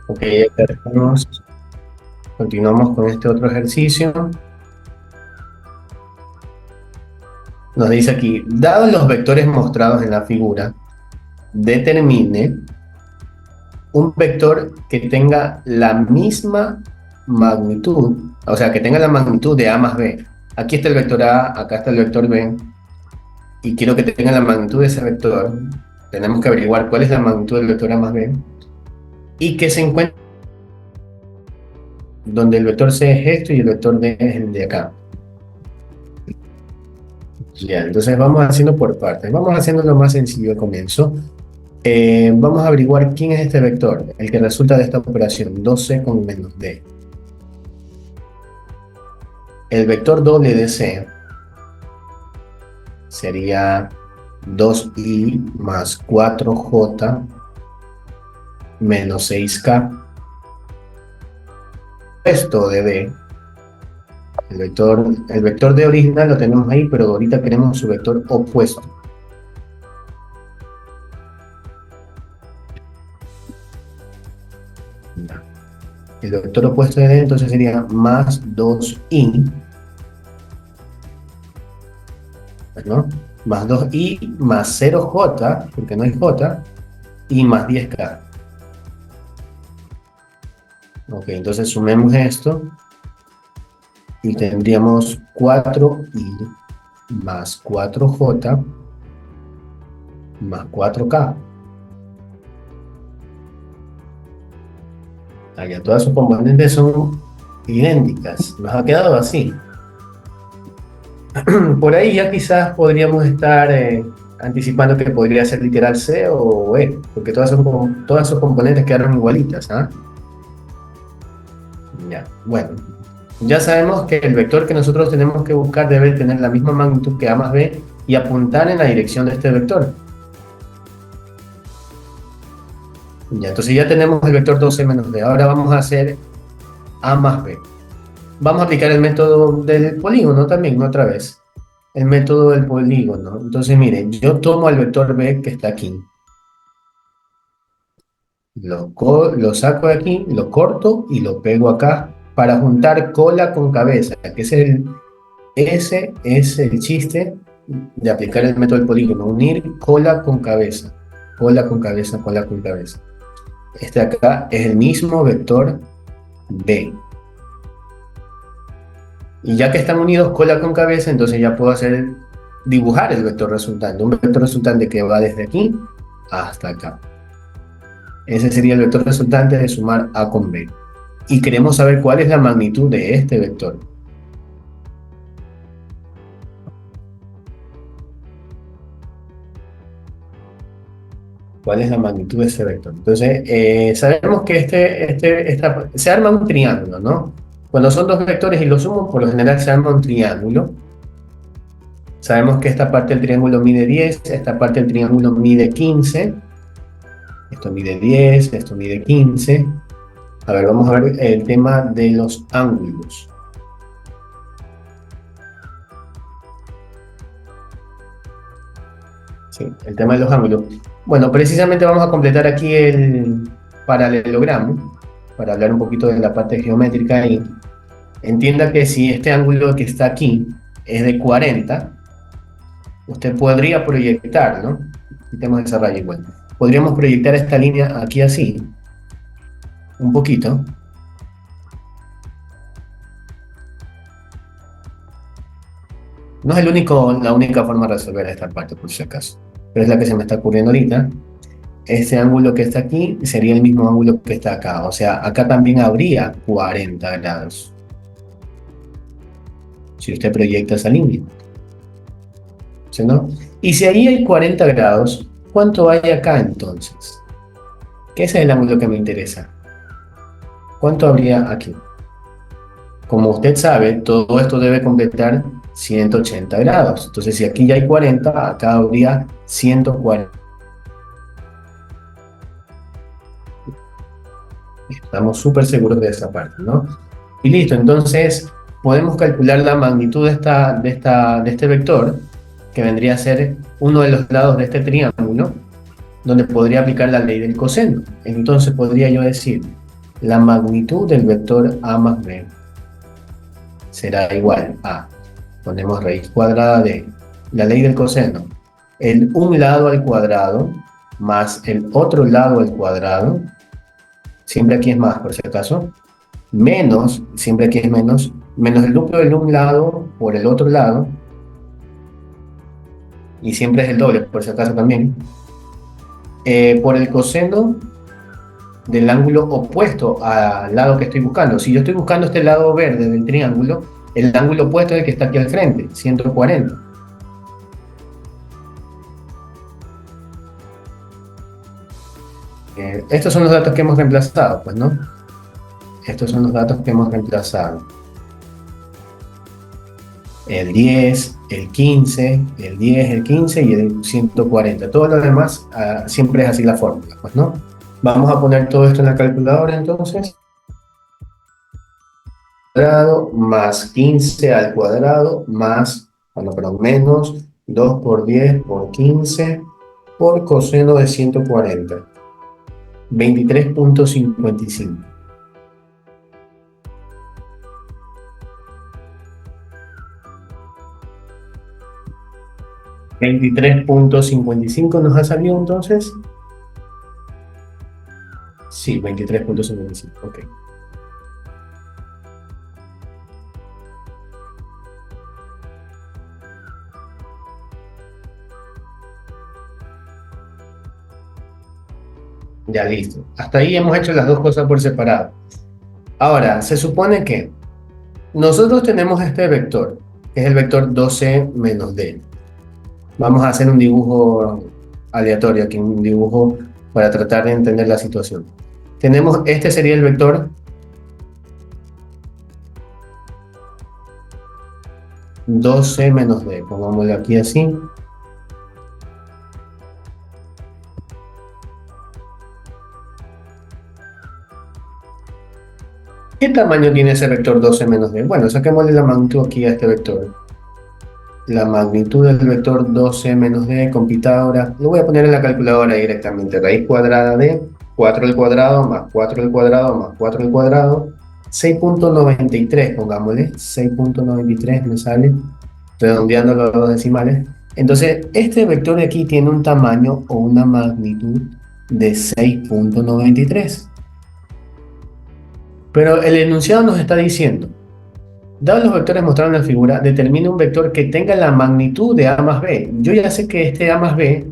Ok, continuamos con este otro ejercicio. Nos dice aquí, dados los vectores mostrados en la figura, determine un vector que tenga la misma magnitud, o sea, que tenga la magnitud de A más B. Aquí está el vector A, acá está el vector B, y quiero que tenga la magnitud de ese vector. Tenemos que averiguar cuál es la magnitud del vector A más B, y que se encuentre donde el vector C es esto y el vector D es el de acá. Ya, entonces vamos haciendo por partes. Vamos haciendo lo más sencillo al comienzo. Vamos a averiguar quién es este vector, el que resulta de esta operación, 2C con menos D. El vector doble de C sería 2i más 4j menos 6k. Esto de D, el vector D original lo tenemos ahí, pero ahorita queremos su vector opuesto. El vector opuesto de D entonces sería más 2i, ¿no? Más 2i más 0j, porque no hay j, y más 10k. Ok, entonces sumemos esto y tendríamos 4i más 4j más 4k. Allá todas sus componentes son idénticas. Nos ha quedado así. Por ahí ya quizás podríamos estar anticipando que podría ser literal C o E, porque todas sus componentes quedaron igualitas, ¿ah? Ya, bueno. Ya sabemos que el vector que nosotros tenemos que buscar debe tener la misma magnitud que A más B y apuntar en la dirección de este vector. Ya, entonces ya tenemos el vector 2C menos D. Ahora vamos a hacer A más B. Vamos a aplicar el método del polígono también, otra vez. El método del polígono. Entonces, miren, yo tomo el vector B que está aquí. Lo saco de aquí, lo corto y lo pego acá para juntar cola con cabeza, que ese es el chiste de aplicar el método del polígono, unir cola con cabeza, cola con cabeza, cola con cabeza. Este acá es el mismo vector B. Y ya que están unidos cola con cabeza, entonces ya puedo dibujar el vector resultante, un vector resultante que va desde aquí hasta acá. Ese sería el vector resultante de sumar A con B. Y queremos saber cuál es la magnitud de este vector. ¿Cuál es la magnitud de ese vector? Entonces, sabemos que se arma un triángulo, ¿no? Cuando son dos vectores y los sumo, por lo general se arma un triángulo. Sabemos que esta parte del triángulo mide 10, esta parte del triángulo mide 15. Esto mide 10, esto mide 15. A ver, vamos a ver el tema de los ángulos. Sí, el tema de los ángulos. Bueno, precisamente vamos a completar aquí el paralelogramo para hablar un poquito de la parte geométrica y entienda que si este ángulo que está aquí es de 40, usted podría proyectar, ¿no? Quitemos esa raya igual. Podríamos proyectar esta línea aquí así, un poquito. No es la única forma de resolver esta parte, por si acaso, pero es la que se me está ocurriendo ahorita. Este ángulo que está aquí sería el mismo ángulo que está acá, o sea, acá también habría 40 grados, si usted proyecta esa línea, ¿sí, no? Y si ahí hay 40 grados, ¿cuánto hay acá entonces? Que ese es el ángulo que me interesa. ¿Cuánto habría aquí? Como usted sabe, todo esto debe completar 180 grados. Entonces, si aquí ya hay 40, acá habría 140. Estamos súper seguros de esa parte, ¿no? Y listo, entonces podemos calcular la magnitud de este vector, que vendría a ser uno de los lados de este triángulo, donde podría aplicar la ley del coseno. Entonces podría yo decir, la magnitud del vector a más b será igual a, ponemos raíz cuadrada de la ley del coseno, el un lado al cuadrado más el otro lado al cuadrado, siempre aquí es más por si acaso, menos, siempre aquí es menos, menos el núcleo del un lado por el otro lado, y siempre es el doble por si acaso también, por el coseno del ángulo opuesto al lado que estoy buscando. Si yo estoy buscando este lado verde del triángulo, el ángulo opuesto es el que está aquí al frente, 140. Estos son los datos que hemos reemplazado, pues, ¿no? Estos son los datos que hemos reemplazado. El 10, el 15, el 10, el 15 y el 140. Todo lo demás siempre es así la fórmula, pues, ¿no? Vamos a poner todo esto en la calculadora entonces. Cuadrado más 15 al cuadrado más, bueno, perdón, menos 2 por 10 por 15 por coseno de 140. 23.55. 23.55 nos ha salido entonces. Sí, 23.55, ok. Ya listo. Hasta ahí hemos hecho las dos cosas por separado. Ahora, se supone que nosotros tenemos este vector, que es el vector 12 menos d. Vamos a hacer un dibujo aleatorio aquí, un dibujo para tratar de entender la situación. Tenemos, este sería el vector 12 menos d. Pongámoslo aquí así. ¿Qué tamaño tiene ese vector 12 menos d? Bueno, saquémosle la magnitud aquí a este vector. La magnitud del vector 12 menos d con Pitágoras, lo voy a poner en la calculadora directamente. Raíz cuadrada de 4 al cuadrado más 4 al cuadrado más 4 al cuadrado. 6.93, pongámosle. 6.93 me sale, redondeando los dos decimales. Entonces, este vector de aquí tiene un tamaño o una magnitud de 6.93. Pero el enunciado nos está diciendo, dados los vectores mostrados en la figura, determine un vector que tenga la magnitud de A más B. Yo ya sé que este A más B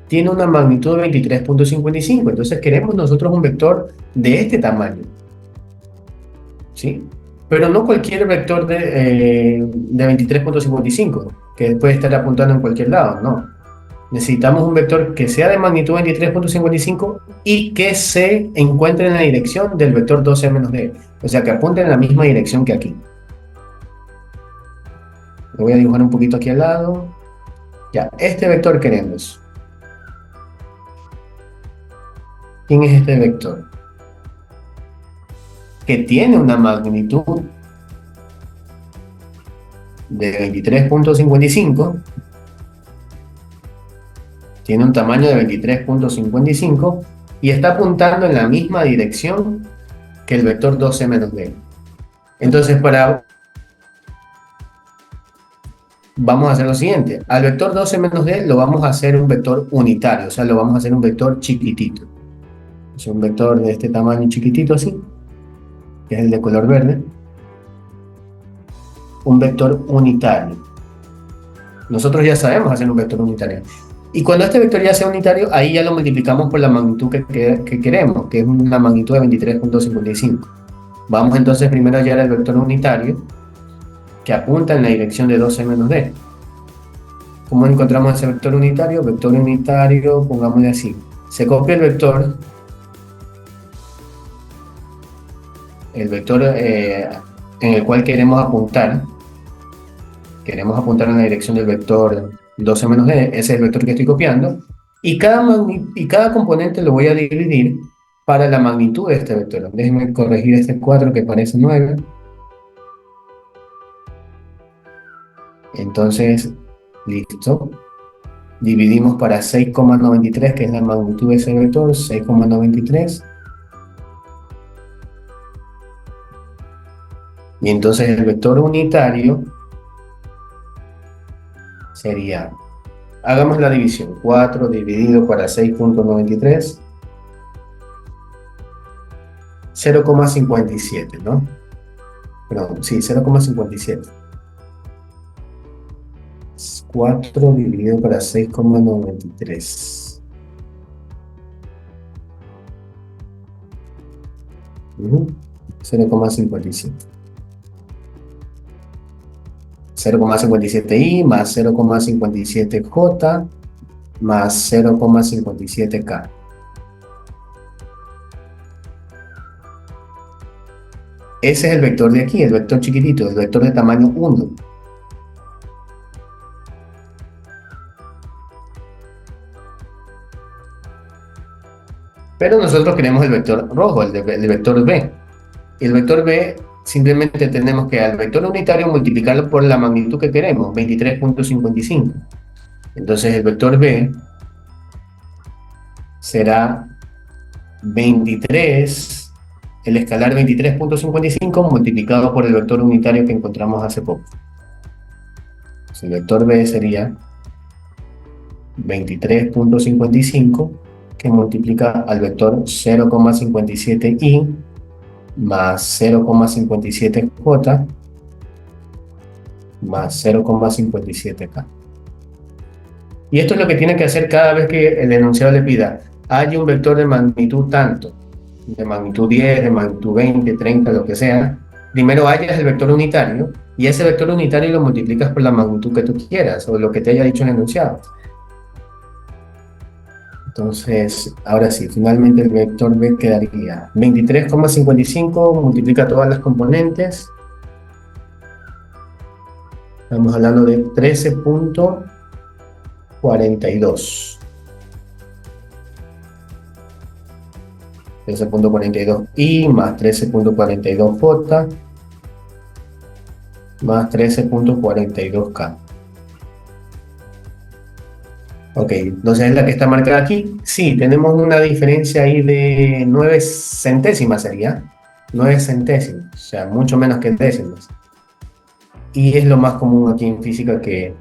tiene una magnitud de 23.55, entonces queremos nosotros un vector de este tamaño, ¿sí? Pero no cualquier vector de 23.55, que puede estar apuntando en cualquier lado, no. Necesitamos un vector que sea de magnitud 23.55 y que se encuentre en la dirección del vector 12 menos d, o sea que apunte en la misma dirección que aquí. Lo voy a dibujar un poquito aquí al lado. Ya, este vector queremos. ¿Quién es este vector? Que tiene una magnitud de 23.55, tiene un tamaño de 23.55 y está apuntando en la misma dirección que el vector 2c menos d. Entonces, vamos a hacer lo siguiente. Al vector 12 menos d lo vamos a hacer un vector unitario, o sea, lo vamos a hacer un vector chiquitito. Es un vector de este tamaño chiquitito así, que es el de color verde. Un vector unitario. Nosotros ya sabemos hacer un vector unitario. Y cuando este vector ya sea unitario, ahí ya lo multiplicamos por la magnitud que queremos, que es una magnitud de 23.55. Vamos entonces primero a hallar el vector unitario, que apunta en la dirección de 12 menos d. ¿Cómo encontramos ese vector unitario? Vector unitario, pongámosle así. Se copia el vector en el cual queremos apuntar. Queremos apuntar en la dirección del vector 12 menos d, ese es el vector que estoy copiando. Y cada componente lo voy a dividir para la magnitud de este vector. Déjenme corregir este 4 que parece 9. Entonces, listo. Dividimos para 6,93, que es la magnitud de ese vector, 6,93. Y entonces el vector unitario sería, hagamos la división, 4 dividido para 6,93, 0,57, ¿no? Perdón, sí, 0,57. 4 dividido para 6,93. 0,57. 0,57i más 0,57j más 0,57k. Ese es el vector de aquí, el vector chiquitito, el vector de tamaño 1. Pero nosotros queremos el vector rojo, el vector b. El vector b simplemente tenemos que al vector unitario multiplicarlo por la magnitud que queremos, 23.55. Entonces el vector b será 23, el escalar 23.55 multiplicado por el vector unitario que encontramos hace poco. Entonces, el vector b sería 23.55 que multiplica al vector 0,57i más 0,57j más 0,57k. Y esto es lo que tiene que hacer cada vez que el enunciado le pida, hay un vector de magnitud tanto, de magnitud 10, de magnitud 20, 30, lo que sea. Primero hallas el vector unitario y ese vector unitario lo multiplicas por la magnitud que tú quieras o lo que te haya dicho el enunciado. Entonces, ahora sí, finalmente el vector b quedaría 23,55, multiplica todas las componentes. Estamos hablando de 13.42. 13.42i más 13.42j más 13.42k. Ok, entonces es la que está marcada aquí. Sí, tenemos una diferencia ahí de 9 centésimas sería. 9 centésimas, o sea, mucho menos que décimas. Y es lo más común aquí en física que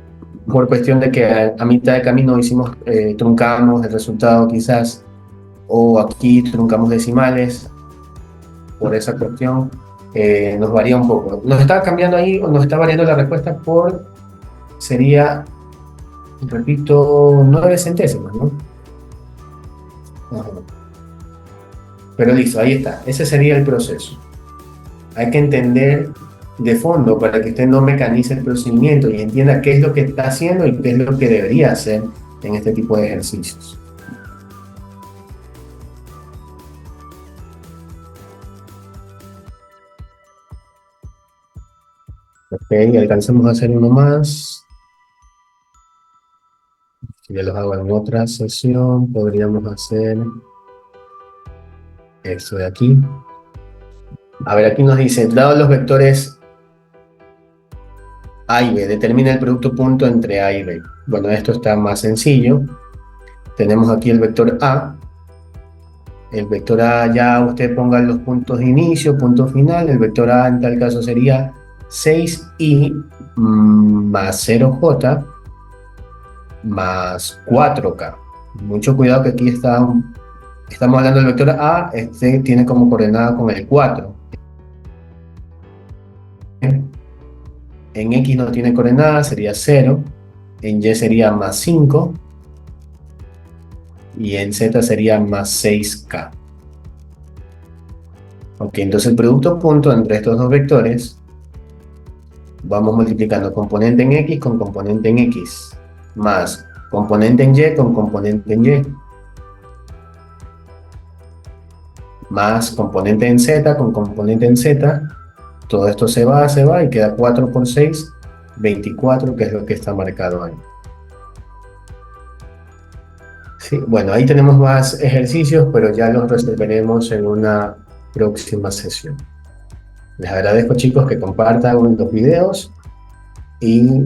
por cuestión de que a mitad de camino truncamos el resultado quizás, o aquí truncamos decimales, por esa cuestión nos varía un poco. Nos está cambiando ahí, o nos está variando la respuesta sería, repito, 9 centésimas, ¿no? Ajá. Pero listo, ahí está. Ese sería el proceso. Hay que entender de fondo para que usted no mecanice el procedimiento y entienda qué es lo que está haciendo y qué es lo que debería hacer en este tipo de ejercicios. Ok, alcanzamos a hacer uno más. Si ya los hago en otra sesión, podríamos hacer esto de aquí. A ver, aquí nos dice, dados los vectores A y B, determina el producto punto entre A y B. Bueno, esto está más sencillo. Tenemos aquí el vector A. El vector A ya usted ponga los puntos de inicio, punto final. El vector A en tal caso sería 6i más 0j más 4k. Mucho cuidado que aquí estamos hablando del vector A, este tiene como coordenada con el 4. En X no tiene coordenada, sería 0. En Y sería más 5. Y en Z sería más 6k. Ok, entonces el producto punto entre estos dos vectores, vamos multiplicando componente en X con componente en X, más componente en Y con componente en Y, más componente en Z con componente en Z. Todo esto se va y queda 4 por 6, 24, que es lo que está marcado ahí. Sí, bueno, ahí tenemos más ejercicios, pero ya los resolveremos en una próxima sesión. Les agradezco, chicos, que compartan los videos y